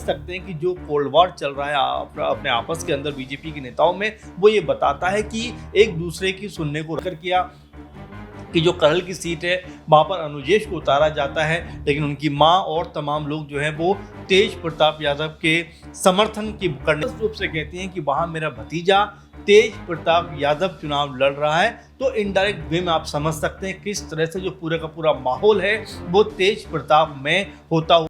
सकते हैं कि जो कोल्ड वॉर चल रहा है अपने आपस के अंदर बीजेपी के नेताओं में, वो ये बताता है कि एक दूसरे की सुनने को रखकर किया कि जो करहल की सीट है वहाँ पर अनुजेश को उतारा जाता है, लेकिन उनकी माँ और तमाम लोग जो हैं वो तेज प्रताप यादव के समर्थन की करने रूप से कहती हैं कि वहाँ मेरा भतीजा तेज प्रताप यादव चुनाव लड़ रहा है। तो इनडायरेक्ट वे में आप समझ सकते हैं किस तरह से जो पूरा का पूरा माहौल है वो तेज प्रताप में होता हुआ।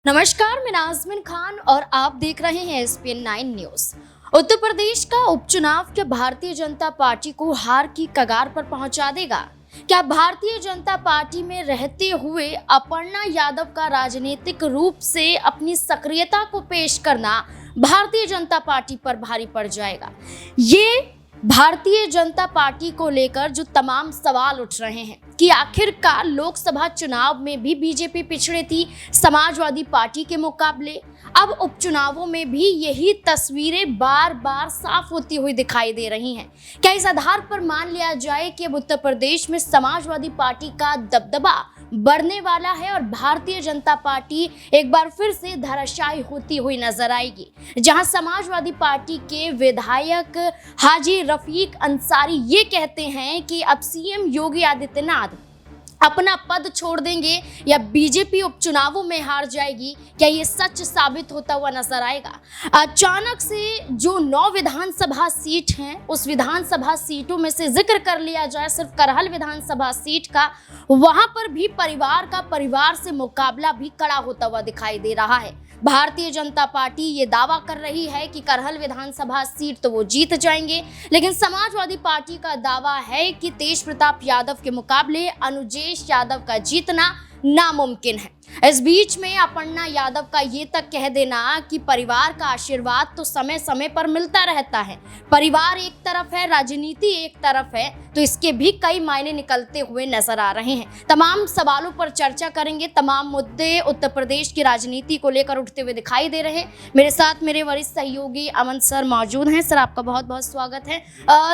नमस्कार, मैं नाज़मीन खान और आप देख रहे हैं SPN 9 न्यूज। उत्तर प्रदेश का उपचुनाव क्या भारतीय जनता पार्टी को हार की कगार पर पहुंचा देगा? क्या भारतीय जनता पार्टी में रहते हुए अपर्णा यादव का राजनीतिक रूप से अपनी सक्रियता को पेश करना भारतीय जनता पार्टी पर भारी पड़ जाएगा? ये भारतीय जनता पार्टी को लेकर जो तमाम सवाल उठ रहे हैं कि आखिरकार लोकसभा चुनाव में भी बीजेपी पिछड़े थी समाजवादी पार्टी के मुकाबले। अब उपचुनावों में भी यही तस्वीरें बार बार साफ होती हुई दिखाई दे रही हैं। क्या इस आधार पर मान लिया जाए कि अब उत्तर प्रदेश में समाजवादी पार्टी का दबदबा बढ़ने वाला है और भारतीय जनता पार्टी एक बार फिर से धराशायी होती हुई नजर आएगी, जहां समाजवादी पार्टी के विधायक हाजी रफीक अंसारी ये कहते हैं कि अब सीएम योगी आदित्यनाथ अपना पद छोड़ देंगे या बीजेपी उपचुनावों में हार जाएगी। क्या ये सच साबित होता हुआ नजर आएगा? अचानक से जो 9 विधानसभा सीट हैं उस विधानसभा सीटों में से जिक्र कर लिया जाए सिर्फ करहल विधानसभा सीट का, वहां पर भी परिवार से मुकाबला भी कड़ा होता हुआ दिखाई दे रहा है। भारतीय जनता पार्टी ये दावा कर रही है कि करहल विधानसभा सीट तो वो जीत जाएंगे, लेकिन समाजवादी पार्टी का दावा है कि तेज प्रताप यादव के मुकाबले अनुजेश यादव का जीतना नामुमकिन है। इस बीच में अपर्णा यादव का ये तक कह देना कि परिवार का आशीर्वाद तो समय समय पर मिलता रहता है, परिवार एक तरफ है, राजनीति एक तरफ है, तो इसके भी कई मायने निकलते हुए नजर आ रहे हैं। तमाम सवालों पर चर्चा करेंगे, तमाम मुद्दे उत्तर प्रदेश की राजनीति को लेकर उठते हुए दिखाई दे रहे हैं। मेरे साथ मेरे वरिष्ठ सहयोगी अमन सर मौजूद हैं। सर, आपका बहुत बहुत स्वागत है।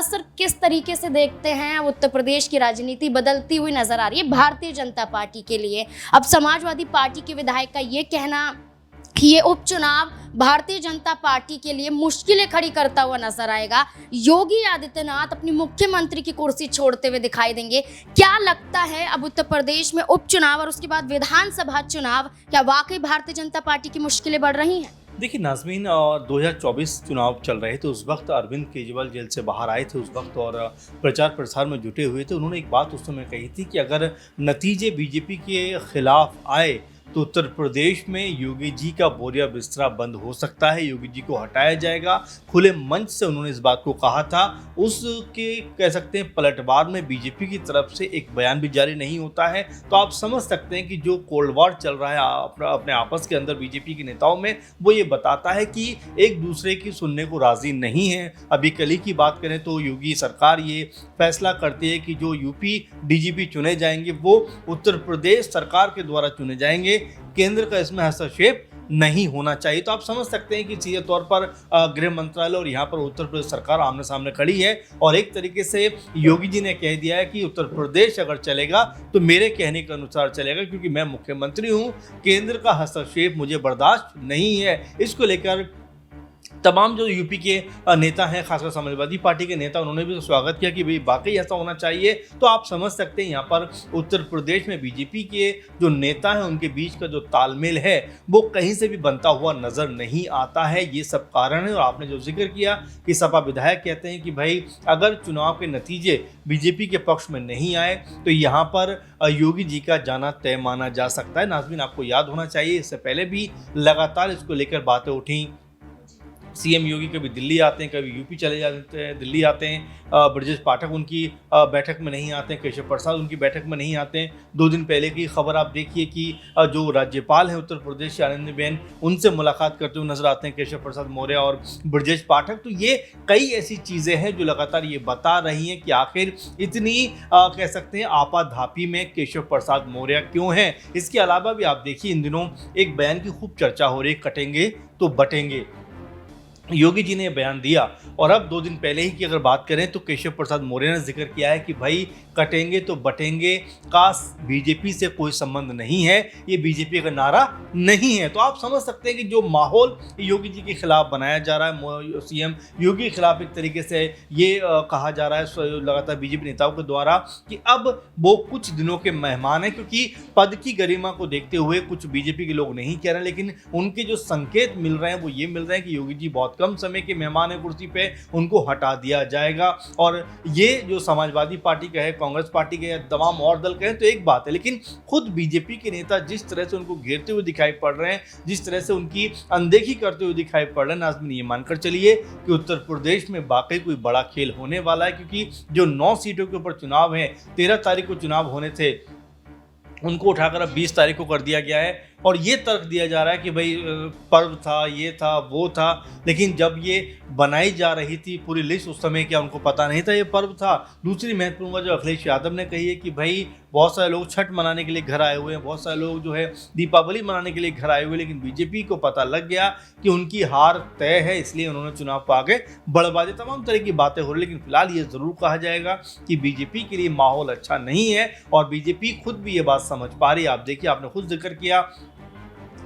सर, किस तरीके से देखते हैं उत्तर प्रदेश की राजनीति बदलती हुई नजर आ रही है भारतीय जनता पार्टी के लिए? अब समाजवादी पार्टी के विधायक का ये कहना कि ये उपचुनाव भारतीय जनता पार्टी के लिए मुश्किलें खड़ी करता हुआ नजर आएगा, योगी आदित्यनाथ अपनी मुख्यमंत्री की कुर्सी छोड़ते हुए दिखाई देंगे। क्या लगता है अब उत्तर प्रदेश में उपचुनाव और उसके बाद विधानसभा चुनाव, क्या वाकई भारतीय जनता पार्टी की मुश्किलें बढ़ रही हैं? देखिए नाज़मीन, 2024 चुनाव चल रहे थे, उस वक्त अरविंद केजरीवाल जेल से बाहर आए थे उस वक्त और प्रचार प्रसार में जुटे हुए थे। उन्होंने एक बात उस समय कही थी कि अगर नतीजे बीजेपी के खिलाफ आए तो उत्तर प्रदेश में योगी जी का बोरिया बिस्तरा बंद हो सकता है, योगी जी को हटाया जाएगा। खुले मंच से उन्होंने इस बात को कहा था। उसके कह सकते हैं पलटवार में बीजेपी की तरफ से एक बयान भी जारी नहीं होता है। तो आप समझ सकते हैं कि जो कोल्ड वॉर चल रहा है अपने आपस के अंदर बीजेपी के नेताओं में, वो ये बताता है कि एक दूसरे की सुनने को राजी नहीं है। अभी कल ही की बात करें तो योगी सरकार ये फैसला करती है कि जो यूपी डीजीपी चुने जाएंगे वो उत्तर प्रदेश सरकार के द्वारा चुने जाएंगे, केंद्र का इसमें हस्तक्षेप नहीं होना चाहिए। तो आप समझ सकते हैं कि सीधे तौर पर गृह मंत्रालय और यहाँ पर उत्तर प्रदेश सरकार आमने सामने खड़ी है और एक तरीके से योगी जी ने कह दिया है कि उत्तर प्रदेश अगर चलेगा तो मेरे कहने के अनुसार चलेगा, क्योंकि मैं मुख्यमंत्री हूँ, केंद्र का हस्तक्षेप मुझे बर्दाश्त नहीं है। इसको लेकर तमाम जो यूपी के नेता हैं, खासकर समाजवादी पार्टी के नेता, उन्होंने भी स्वागत किया कि भाई वाकई ऐसा होना चाहिए। तो आप समझ सकते हैं यहाँ पर उत्तर प्रदेश में बीजेपी के जो नेता हैं उनके बीच का जो तालमेल है वो कहीं से भी बनता हुआ नजर नहीं आता है। ये सब कारण है। और आपने जो जिक्र किया कि सपा विधायक कहते हैं कि भाई अगर चुनाव के नतीजे बीजेपी के पक्ष में नहीं आए तो यहाँ पर योगी जी का जाना तय माना जा सकता है। नाज़मीन, आपको याद होना चाहिए इससे पहले भी लगातार इसको लेकर बातें उठी। सीएम योगी कभी दिल्ली आते हैं, कभी यूपी चले जाते हैं, दिल्ली आते हैं। ब्रजेश पाठक उनकी बैठक में नहीं आते हैं, केशव प्रसाद उनकी बैठक में नहीं आते हैं। 2 दिन पहले की खबर आप देखिए कि जो राज्यपाल हैं उत्तर प्रदेश की आनंदीबेन, उनसे मुलाकात करते हुए नजर आते हैं केशव प्रसाद मौर्य और ब्रजेश पाठक। तो ये कई ऐसी चीज़ें हैं जो लगातार ये बता रही हैं कि आखिर इतनी कह सकते हैं आपाधापी में केशव प्रसाद मौर्य क्यों हैं। इसके अलावा भी आप देखिए इन दिनों एक बयान की खूब चर्चा हो रही है, कटेंगे तो बटेंगे। योगी जी ने बयान दिया। और अब 2 दिन पहले ही की अगर बात करें तो केशव प्रसाद मौर्य ने जिक्र किया है कि भाई कटेंगे तो बटेंगे का बीजेपी से कोई संबंध नहीं है, ये बीजेपी का नारा नहीं है। तो आप समझ सकते हैं कि जो माहौल योगी जी के खिलाफ बनाया जा रहा है, सीएम योगी के खिलाफ एक तरीके से ये कहा जा रहा है लगातार बीजेपी नेताओं के द्वारा कि अब वो कुछ दिनों के मेहमान हैं, क्योंकि पद की गरिमा को देखते हुए कुछ बीजेपी के लोग नहीं कह रहे हैं, लेकिन उनके जो संकेत मिल रहे हैं वो ये मिल रहे हैं कि योगी जी बहुत कम समय के मेहमान है कुर्सी पे, उनको हटा दिया जाएगा। और ये जो समाजवादी पार्टी का है, कांग्रेस पार्टी के, तमाम और दल के हैं तो एक बात है, लेकिन खुद बीजेपी के नेता जिस तरह से उनको घेरते हुए दिखाई पड़ रहे हैं, जिस तरह से उनकी अनदेखी करते हुए दिखाई पड़ रहे हैं, नाज़मीन ये मानकर चलिए कि उत्तर प्रदेश में वाकई कोई बड़ा खेल होने वाला है। क्योंकि जो 9 सीटों के ऊपर चुनाव है, 13 तारीख को चुनाव होने थे, उनको उठाकर अब 20 तारीख को कर दिया गया है। और ये तर्क दिया जा रहा है कि भाई पर्व था, ये था, वो था, लेकिन जब ये बनाई जा रही थी पूरी लिस्ट उस समय क्या उनको पता नहीं था ये पर्व था? दूसरी महत्वपूर्ण बात जो अखिलेश यादव ने कही है कि भाई बहुत सारे लोग छठ मनाने के लिए घर आए हुए हैं, बहुत सारे लोग जो है दीपावली मनाने के लिए घर आए हुए हैं, लेकिन बीजेपी को पता लग गया कि उनकी हार तय है, इसलिए उन्होंने चुनाव को आगे बढ़वा दिया। तमाम तरह की बातें हो रही, लेकिन फिलहाल ये जरूर कहा जाएगा कि बीजेपी के लिए माहौल अच्छा नहीं है और बीजेपी खुद भी ये बात समझ पा रही है। आप देखिए, आपने खुद जिक्र किया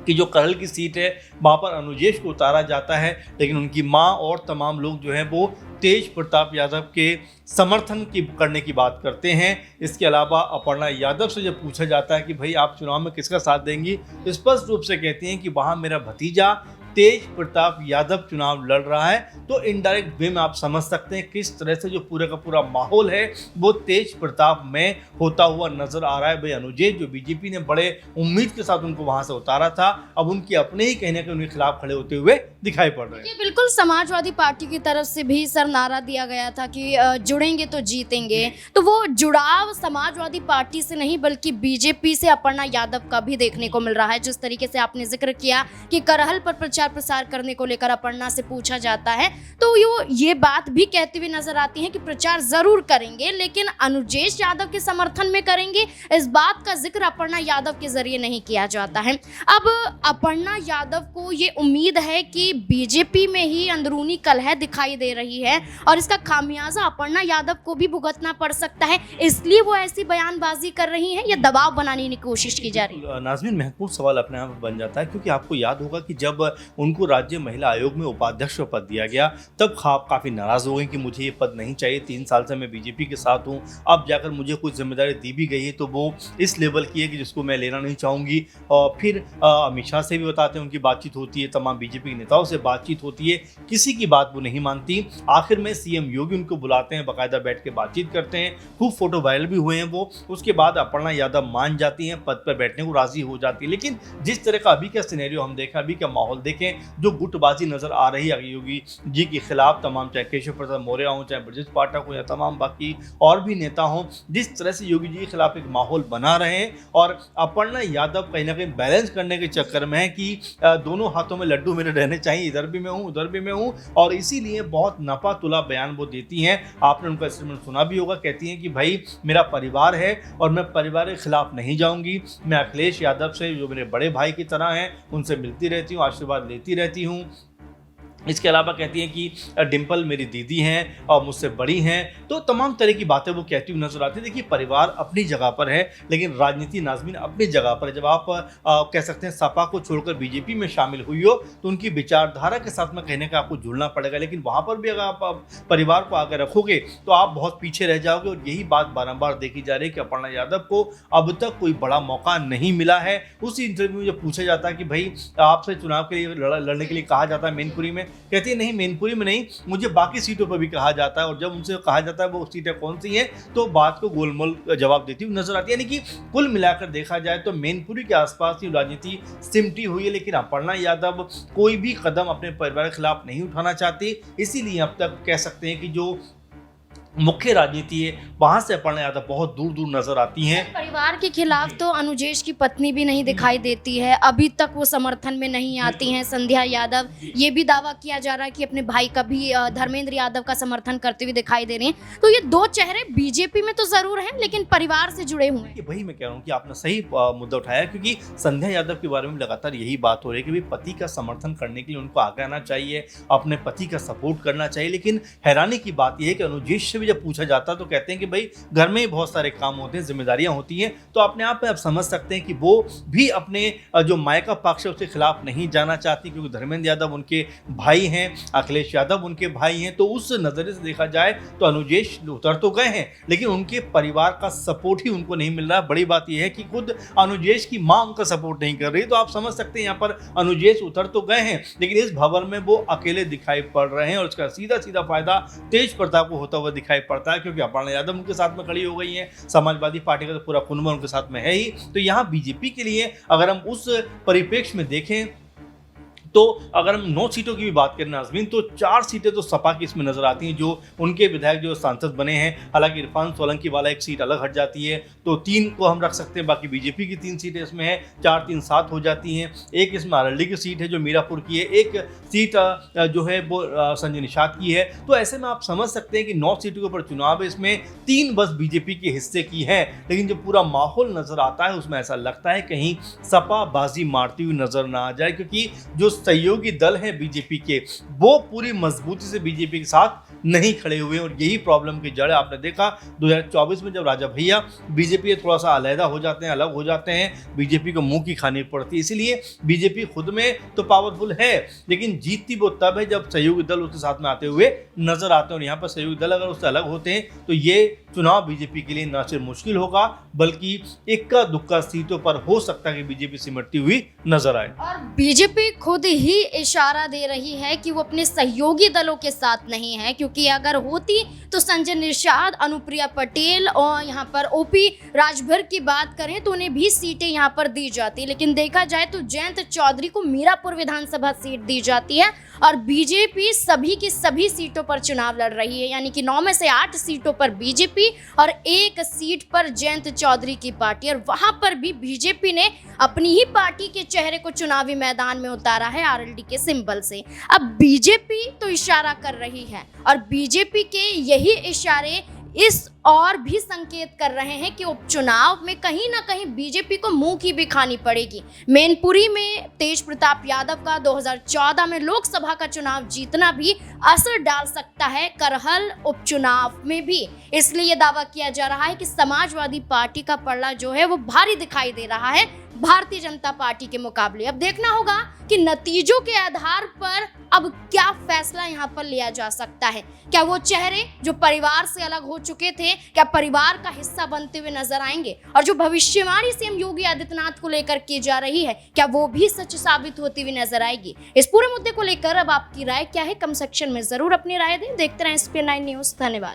कि जो करहल की सीट है वहाँ पर अनुजेश को उतारा जाता है, लेकिन उनकी माँ और तमाम लोग जो हैं वो तेज प्रताप यादव के समर्थन की करने की बात करते हैं। इसके अलावा अपर्णा यादव से जब पूछा जाता है कि भाई आप चुनाव में किसका साथ देंगी, स्पष्ट रूप से कहती हैं कि वहाँ मेरा भतीजा तेज प्रताप यादव चुनाव लड़ रहा है। तो इनडायरेक्ट वे में आप समझ सकते हैं किस तरह से जो पूरा का पूरा माहौल है वो तेज प्रताप में होता हुआ नजर आ रहा है। भाई अनुजेश जो बीजेपी ने बड़े उम्मीद के साथ उनको वहां से उतारा था, अब उनके अपने ही कहने के उनके खिलाफ खड़े होते हुए दिखाई पड़ रहे हैं। बिल्कुल, समाजवादी पार्टी की तरफ से भी सर नारा दिया गया था कि जुड़ेंगे तो जीतेंगे, तो वो जुड़ाव समाजवादी पार्टी से नहीं बल्कि बीजेपी से अपर्णा यादव का भी देखने को मिल रहा है। जिस तरीके से आपने जिक्र किया कि करहल पर प्रचार प्रसार करने को लेकर अपर्णा से पूछा जाता है तो ये बात भी कहती हुई नजर आती है कि प्रचार जरूर करेंगे, लेकिन अनुजेश यादव के समर्थन में करेंगे, इस बात का जिक्र अपर्णा यादव के जरिए नहीं किया जाता है। अब अपर्णा यादव को ये उम्मीद है कि बीजेपी में ही अंदरूनी कलह दिखाई दे रही है और इसका खामियाजा अपर्णा यादव को भी भुगतना पड़ सकता है, इसलिए वो ऐसी बयानबाजी कर रही है या दबाव बनाने की कोशिश की जा रही है। नाज़मीन महत्वपूर्ण सवाल अपने आप में बन जाता है, क्योंकि आपको याद होगा कि जब उनको राज्य महिला आयोग में उपाध्यक्ष पद दिया गया तब काफ़ी नाराज़ हो गए कि मुझे ये पद नहीं चाहिए, 3 साल से मैं बीजेपी के साथ हूँ, अब जाकर मुझे कुछ जिम्मेदारी दी भी गई है तो वो इस लेवल की है कि जिसको मैं लेना नहीं चाहूँगी। और फिर अमित शाह से भी बताते हैं, उनकी बातचीत होती है, तमाम बीजेपी के नेताओं से बातचीत होती है, किसी की बात वो नहीं मानती। आखिर में सीएम योगी उनको बुलाते हैं, बाकायदा बैठ के बातचीत करते हैं, खूब फोटो वायरल भी हुए हैं वो। उसके बाद अपर्णा यादव मान जाती हैं, पद पर बैठने को राजी हो जाती है। लेकिन जिस तरह का अभी का सिनेरियो हम देखें, अभी का माहौल देखें, जो गुटबाजी नजर आ रही है योगी जी के खिलाफ, तमाम चाहे केशव प्रसाद मौर्य हों, चाहे ब्रजेश पाठक हो या तमाम बाकी और भी नेता हों, जिस तरह से योगी जी के खिलाफ एक माहौल बना रहे हैं और अपर्णा यादव कहीं ना कहीं बैलेंस करने के चक्कर में है कि दोनों हाथों में लड्डू मेरे रहने चाहिए, इधर भी मैं हूँ उधर भी मैं हूँ, और इसीलिए बहुत नपा तुला बयान वो देती हैं। आपने उनका स्टेटमेंट सुना भी होगा, कहती हैं कि भाई मेरा परिवार है और मैं परिवार के खिलाफ नहीं जाऊंगी, मैं अखिलेश यादव से जो मेरे बड़े भाई की तरह हैं उनसे मिलती रहती हूँ, आशीर्वाद लेती रहती हूँ। इसके अलावा कहती हैं कि डिम्पल मेरी दीदी हैं और मुझसे बड़ी हैं, तो तमाम तरह की बातें वो कहती हुई नजर आती है। देखिए, परिवार अपनी जगह पर है, लेकिन राजनीति नाज़मीन अपनी जगह पर है। जब आप कह सकते हैं सपा को छोड़कर बीजेपी में शामिल हुई हो तो उनकी विचारधारा के साथ में कहने का आपको जुड़ना पड़ेगा, लेकिन वहाँ पर भी अगर आप परिवार को आगे रखोगे तो आप बहुत पीछे रह जाओगे। और यही बात बारंबार देखी जा रही है कि अपर्णा यादव को अब तक कोई बड़ा मौका नहीं मिला है। उसी इंटरव्यू में जब पूछा जाता है कि भाई आपसे चुनाव के लिए लड़ने के लिए कहा जाता है मैनपुरी में, कहती है नहीं मैनपुरी में नहीं, मुझे बाकी सीटों पर भी कहा जाता है, और जब उनसे कहा जाता है वो सीटें कौन सी हैं तो बात को गोलमोल जवाब देती हुई नजर आती है। यानी कि कुल मिलाकर देखा जाए तो मैनपुरी के आसपास ही राजनीति सिमटी हुई है, लेकिन अपर्णा यादव कोई भी कदम अपने परिवार के खिलाफ नहीं उठाना चाहती। इसीलिए अब तक कह सकते हैं कि जो मुख्य राजनीति है, वहां से अपर्णा यादव बहुत दूर दूर नजर आती हैं। परिवार के खिलाफ तो अनुजेश की पत्नी भी नहीं दिखाई देती है, अभी तक वो समर्थन में नहीं आती हैं। संध्या यादव, ये भी दावा किया जा रहा है कि अपने भाई का भी धर्मेंद्र यादव का समर्थन करते हुए दिखाई दे रहे हैं। तो ये दो चेहरे बीजेपी में तो जरूर हैं, लेकिन परिवार से जुड़े हुए हैं। वही मैं कह रहा हूँ कि आपने सही मुद्दा उठाया, क्योंकि संध्या यादव के बारे में लगातार यही बात हो रही है कि भाई पति का समर्थन करने के लिए उनको आगे आना चाहिए, अपने पति का सपोर्ट करना चाहिए। लेकिन हैरानी की बात यह है कि अनुजेश से भी जब पूछा जाता तो कहते हैं कि भाई घर में बहुत सारे काम होते हैं, जिम्मेदारियां होती हैं। तो अपने आप में आप समझ सकते हैं कि वो भी अपने जो मायका पक्ष है उसके खिलाफ नहीं जाना चाहती, क्योंकि धर्मेंद्र यादव उनके भाई हैं, अखिलेश यादव उनके भाई हैं। तो उस नज़रिए से देखा जाए तो अनुजेश उतर तो गए हैं, लेकिन उनके परिवार का सपोर्ट ही उनको नहीं मिल रहा। बड़ी बात यह है कि खुद अनुजेश की माँ उनका सपोर्ट नहीं कर रही। तो आप समझ सकते हैं यहाँ पर अनुजेश उतर तो गए हैं, लेकिन इस भवन में वो अकेले दिखाई पड़ रहे हैं। और इसका सीधा सीधा फायदा तेज प्रताप को होता हुआ दिखाई पड़ता है, क्योंकि अपर्णा यादव उनके साथ में खड़ी हो गई हैं, समाजवादी पार्टी का तो पूरा कुनबा उनके साथ में है ही। तो यहाँ बीजेपी के लिए अगर हम उस परिप्रेक्ष्य में देखें तो अगर हम 9 सीटों की भी बात करें नाज़मीन, तो 4 सीटें तो सपा की इसमें नजर आती हैं, जो उनके विधायक जो सांसद बने हैं। हालांकि इरफान सोलंकी वाला एक सीट अलग हट जाती है, तो 3 को हम रख सकते हैं। बाकी बीजेपी की 3 सीटें इसमें हैं, 4 3 7 हो जाती हैं। एक इसमें आरएलडी की सीट है जो मीरापुर की है, एक सीट जो है वो संजय निषाद की है। तो ऐसे में आप समझ सकते हैं कि 9 सीटों के ऊपर चुनाव है, इसमें 3 बस बीजेपी के हिस्से की है। लेकिन जो पूरा माहौल नजर आता है उसमें ऐसा लगता है कहीं सपा बाजी मारती हुई नजर ना आ जाए, क्योंकि जो सहयोगी दल हैं बीजेपी के, वो पूरी मजबूती से बीजेपी के साथ नहीं खड़े हुए। और यही प्रॉब्लम की जड़ है। आपने देखा 2024 में जब राजा भैया बीजेपी थोड़ा सा अलहदा हो जाते हैं, अलग हो जाते हैं, बीजेपी को मुंह की खानी पड़ती है। इसीलिए बीजेपी खुद में तो पावरफुल है, लेकिन जीतती वो तब है जब सहयोगी दल उसके साथ में आते हुए नजर आते हैं। और यहाँ पर सहयोगी दल अगर उससे अलग होते हैं तो ये चुनाव बीजेपी के लिए न सिर्फ मुश्किल होगा, बल्कि इक्का दुक्का सीटों पर हो सकता है कि बीजेपी सिमटती हुई नजर आए। और बीजेपी खुद ही इशारा दे रही है कि वो अपने सहयोगी दलों के साथ नहीं है, क्योंकि अगर होती तो संजय निषाद, अनुप्रिया पटेल और यहाँ पर ओपी राजभर की बात करें तो उन्हें भी सीटें यहाँ पर दी जाती। लेकिन देखा जाए तो जयंत चौधरी को मीरापुर विधानसभा सीट दी जाती है और बीजेपी सभी की सभी सीटों पर चुनाव लड़ रही है। यानी कि 9 में से 8 सीटों पर बीजेपी और 1 सीट पर जयंत चौधरी की पार्टी। और वहां पर भी बीजेपी ने अपनी ही पार्टी के चेहरे को चुनावी मैदान में उतारा है आरएलडी के सिंबल से। अब बीजेपी तो इशारा कर रही है और बीजेपी के यही इशारे इस और भी संकेत कर रहे हैं कि उपचुनाव में कहीं ना कहीं बीजेपी को मुंह की भी खानी पड़ेगी। मैनपुरी में तेज प्रताप यादव का 2014 में लोकसभा का चुनाव जीतना भी असर डाल सकता है करहल उपचुनाव में भी। इसलिए दावा किया जा रहा है कि समाजवादी पार्टी का पलड़ा जो है वो भारी दिखाई दे रहा है भारतीय जनता पार्टी के मुकाबले। अब देखना होगा कि नतीजों के आधार पर अब क्या फैसला यहाँ पर लिया जा सकता है। क्या वो चेहरे जो परिवार से अलग हो चुके थे, क्या परिवार का हिस्सा बनते हुए नजर आएंगे? और जो भविष्यवाणी सीएम योगी आदित्यनाथ को लेकर की जा रही है, क्या वो भी सच साबित होती हुई नजर आएगी? इस पूरे मुद्दे को लेकर अब आपकी राय क्या है? कमेंट सेक्शन में जरूर अपनी राय दें। देखते रहें SPN9 न्यूज। धन्यवाद।